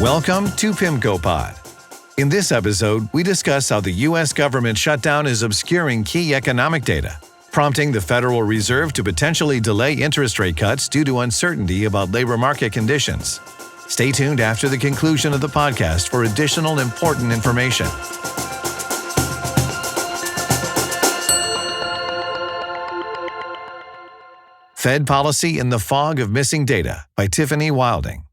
Welcome to PIMCO Pod. In this episode, we discuss how the U.S. government shutdown is obscuring key economic data, prompting the Federal Reserve to potentially delay interest rate cuts due to uncertainty about labor market conditions. Stay tuned after the conclusion of the podcast for additional important information. Fed Policy in the Fog of Missing Data by Tiffany Wilding.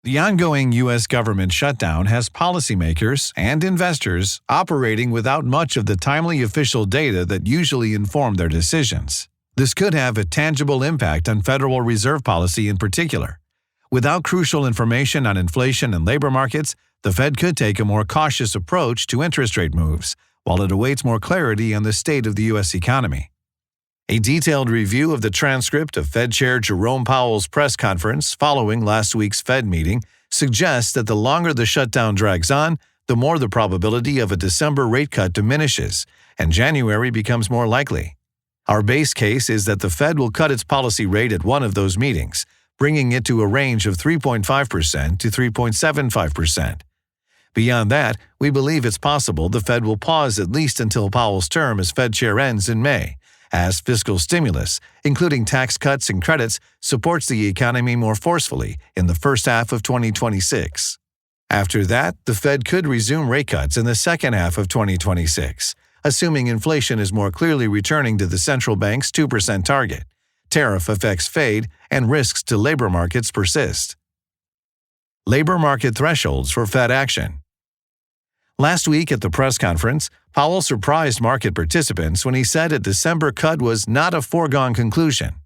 The ongoing U.S. government shutdown has policymakers and investors operating without much of the timely official data that usually inform their decisions. This could have a tangible impact on Federal Reserve policy in particular. Without crucial information on inflation and labor markets, the Fed could take a more cautious approach to interest rate moves, while it awaits more clarity on the state of the U.S. economy. A detailed review of the transcript of Fed Chair Jerome Powell's press conference following last week's Fed meeting suggests that the longer the shutdown drags on, the more the probability of a December rate cut diminishes, and January becomes more likely. Our base case is that the Fed will cut its policy rate at one of those meetings, bringing it to a range of 3.5% to 3.75%. Beyond that, we believe it's possible the Fed will pause at least until Powell's term as Fed Chair ends in May, as fiscal stimulus, including tax cuts and credits, supports the economy more forcefully in the first half of 2026. After that, the Fed could resume rate cuts in the second half of 2026, assuming inflation is more clearly returning to the central bank's 2% target, tariff effects fade, and risks to labor markets persist. Labor market thresholds for Fed action. Last week at the press conference, Powell surprised market participants when he said a December cut was not a foregone conclusion.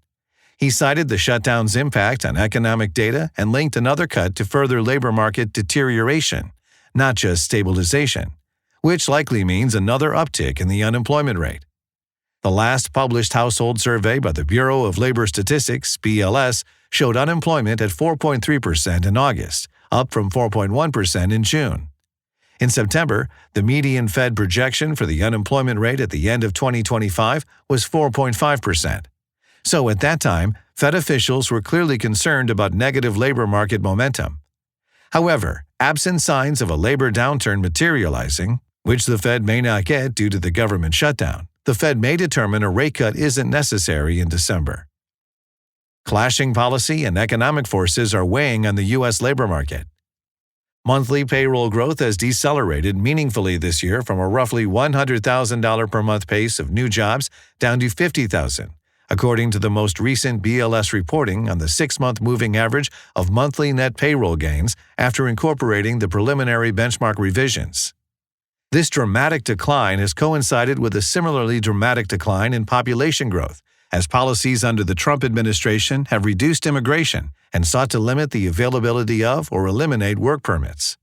He cited the shutdown's impact on economic data and linked another cut to further labor market deterioration, not just stabilization, which likely means another uptick in the unemployment rate. The last published household survey by the Bureau of Labor Statistics, BLS, showed unemployment at 4.3% in August, up from 4.1% in June. In September, the median Fed projection for the unemployment rate at the end of 2025 was 4.5%. So at that time, Fed officials were clearly concerned about negative labor market momentum. However, absent signs of a labor downturn materializing, which the Fed may not get due to the government shutdown, the Fed may determine a rate cut isn't necessary in December. Clashing policy and economic forces are weighing on the U.S. labor market. Monthly payroll growth has decelerated meaningfully this year from a roughly $100,000 per month pace of new jobs down to $50,000, according to the most recent BLS reporting on the 6-month moving average of monthly net payroll gains after incorporating the preliminary benchmark revisions. This dramatic decline has coincided with a similarly dramatic decline in population growth, as policies under the Trump administration have reduced immigration and sought to limit the availability of or eliminate work permits.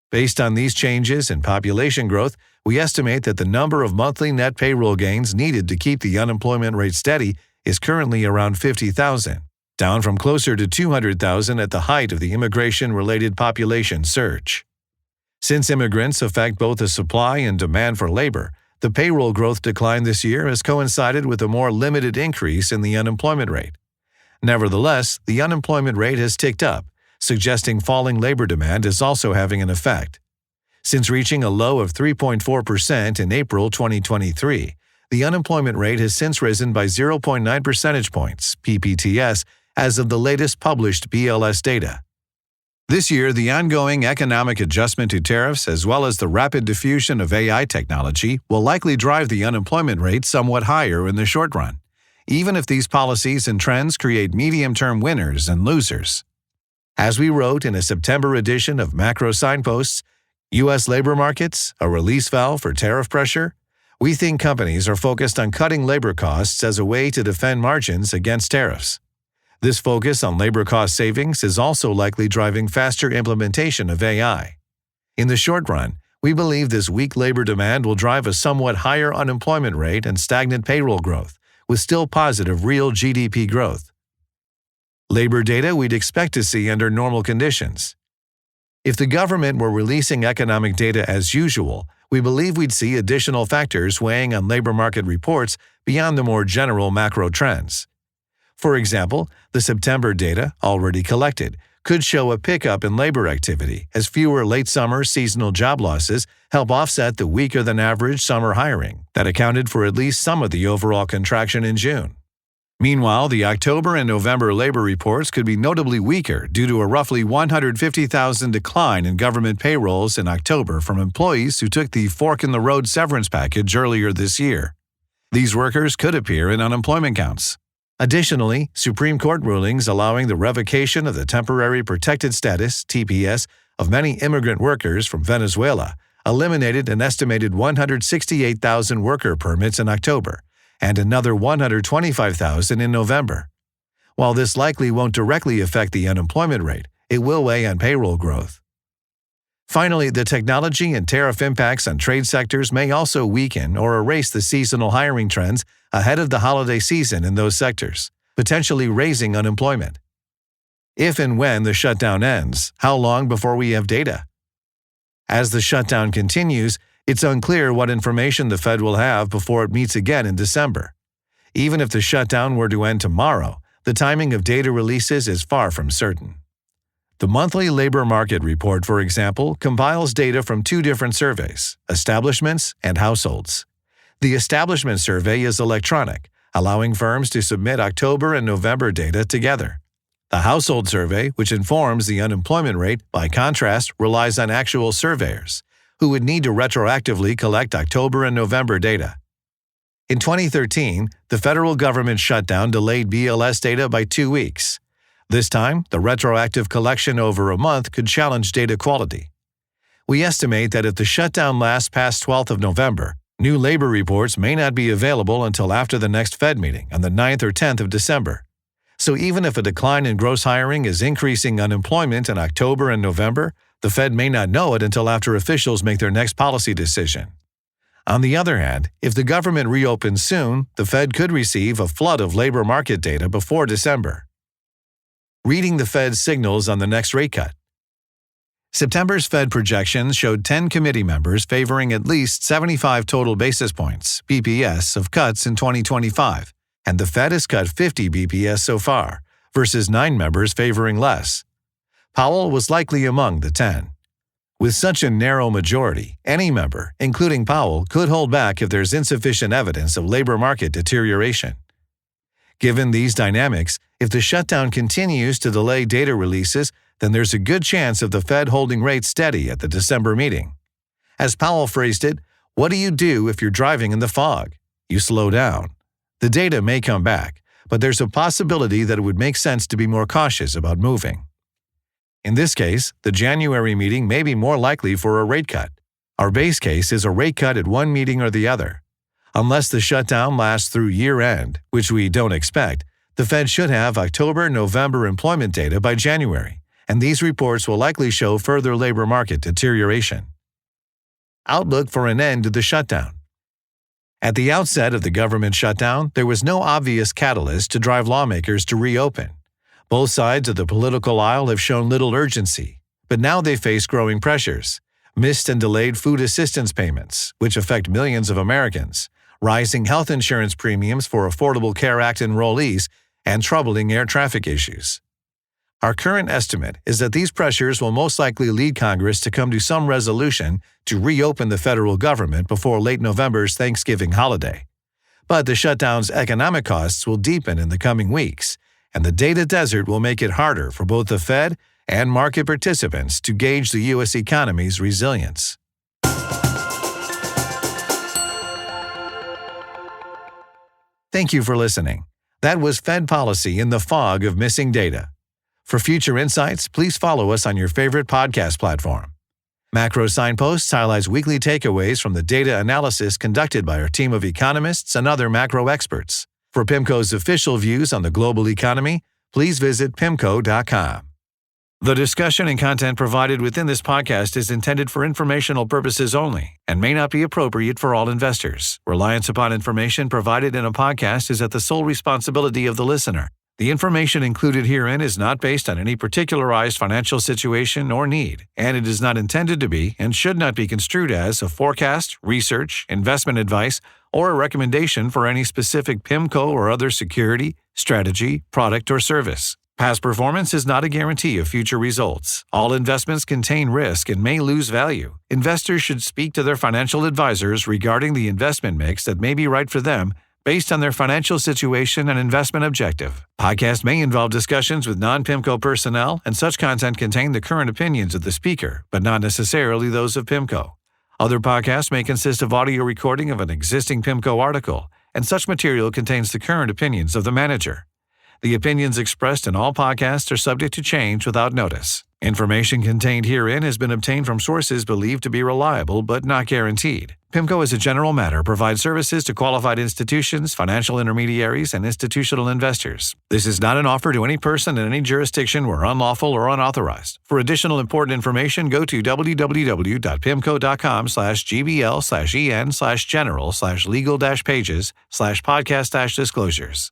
Based on these changes in population growth, we estimate that the number of monthly net payroll gains needed to keep the unemployment rate steady is currently around 50,000, down from closer to 200,000 at the height of the immigration-related population surge. Since immigrants affect both the supply and demand for labor, the payroll growth decline this year has coincided with a more limited increase in the unemployment rate. Nevertheless, the unemployment rate has ticked up, suggesting falling labor demand is also having an effect. Since reaching a low of 3.4% in April 2023, the unemployment rate has since risen by 0.9 percentage points, PPTS, as of the latest published BLS data. This year, the ongoing economic adjustment to tariffs as well as the rapid diffusion of AI technology will likely drive the unemployment rate somewhat higher in the short run, even if these policies and trends create medium-term winners and losers. As we wrote in a September edition of Macro Signposts, U.S. labor markets, a release valve for tariff pressure, we think companies are focused on cutting labor costs as a way to defend margins against tariffs. This focus on labor cost savings is also likely driving faster implementation of AI. In the short run, we believe this weak labor demand will drive a somewhat higher unemployment rate and stagnant payroll growth, with still positive real GDP growth. Labor data we'd expect to see under normal conditions. If the government were releasing economic data as usual, we believe we'd see additional factors weighing on labor market reports beyond the more general macro trends. For example, the September data, already collected, could show a pickup in labor activity as fewer late summer seasonal job losses help offset the weaker-than-average summer hiring that accounted for at least some of the overall contraction in June. Meanwhile, the October and November labor reports could be notably weaker due to a roughly 150,000 decline in government payrolls in October from employees who took the fork-in-the-road severance package earlier this year. These workers could appear in unemployment counts. Additionally, Supreme Court rulings allowing the revocation of the temporary protected status, TPS, of many immigrant workers from Venezuela eliminated an estimated 168,000 worker permits in October and another 125,000 in November. While this likely won't directly affect the unemployment rate, it will weigh on payroll growth. Finally, the technology and tariff impacts on trade sectors may also weaken or erase the seasonal hiring trends ahead of the holiday season in those sectors, potentially raising unemployment. If and when the shutdown ends, how long before we have data? As the shutdown continues, it's unclear what information the Fed will have before it meets again in December. Even if the shutdown were to end tomorrow, the timing of data releases is far from certain. The monthly labor market report, for example, compiles data from two different surveys, establishments and households. The establishment survey is electronic, allowing firms to submit October and November data together. The household survey, which informs the unemployment rate, by contrast, relies on actual surveyors, who would need to retroactively collect October and November data. In 2013, the federal government shutdown delayed BLS data by 2 weeks. This time, the retroactive collection over a month could challenge data quality. We estimate that if the shutdown lasts past 12th of November, new labor reports may not be available until after the next Fed meeting on the 9th or 10th of December. So even if a decline in gross hiring is increasing unemployment in October and November, the Fed may not know it until after officials make their next policy decision. On the other hand, if the government reopens soon, the Fed could receive a flood of labor market data before December. Reading the Fed's signals on the next rate cut. September's Fed projections showed 10 committee members favoring at least 75 total basis points, BPS, of cuts in 2025, and the Fed has cut 50 BPS so far, versus 9 members favoring less. Powell was likely among the 10. With such a narrow majority, any member, including Powell, could hold back if there's insufficient evidence of labor market deterioration. Given these dynamics, if the shutdown continues to delay data releases, then there's a good chance of the Fed holding rates steady at the December meeting. As Powell phrased it, what do you do if you're driving in the fog? You slow down. The data may come back, but there's a possibility that it would make sense to be more cautious about moving. In this case, the January meeting may be more likely for a rate cut. Our base case is a rate cut at one meeting or the other. Unless the shutdown lasts through year-end, which we don't expect, the Fed should have October-November employment data by January, and these reports will likely show further labor market deterioration. Outlook for an end to the shutdown. At the outset of the government shutdown, there was no obvious catalyst to drive lawmakers to reopen. Both sides of the political aisle have shown little urgency, but now they face growing pressures: missed and delayed food assistance payments, which affect millions of Americans, rising health insurance premiums for Affordable Care Act enrollees, and troubling air traffic issues. Our current estimate is that these pressures will most likely lead Congress to come to some resolution to reopen the federal government before late November's Thanksgiving holiday. But the shutdown's economic costs will deepen in the coming weeks, and the data desert will make it harder for both the Fed and market participants to gauge the U.S. economy's resilience. Thank you for listening. That was Fed Policy in the Fog of Missing Data. For future insights, please follow us on your favorite podcast platform. Macro Signposts highlights weekly takeaways from the data analysis conducted by our team of economists and other macro experts. For PIMCO's official views on the global economy, please visit PIMCO.com. The discussion and content provided within this podcast is intended for informational purposes only and may not be appropriate for all investors. Reliance upon information provided in a podcast is at the sole responsibility of the listener. The information included herein is not based on any particularized financial situation or need, and it is not intended to be and should not be construed as a forecast, research, investment advice, or a recommendation for any specific PIMCO or other security, strategy, product, or service. Past performance is not a guarantee of future results. All investments contain risk and may lose value. Investors should speak to their financial advisors regarding the investment mix that may be right for them based on their financial situation and investment objective. Podcast may involve discussions with non-PIMCO personnel, and such content contain the current opinions of the speaker, but not necessarily those of PIMCO. Other podcasts may consist of audio recording of an existing PIMCO article, and such material contains the current opinions of the manager. The opinions expressed in all podcasts are subject to change without notice. Information contained herein has been obtained from sources believed to be reliable but not guaranteed. PIMCO, as a general matter, provides services to qualified institutions, financial intermediaries, and institutional investors. This is not an offer to any person in any jurisdiction where unlawful or unauthorized. For additional important information, go to www.pimco.com/gbl/en/general/legal-pages/podcast-disclosures.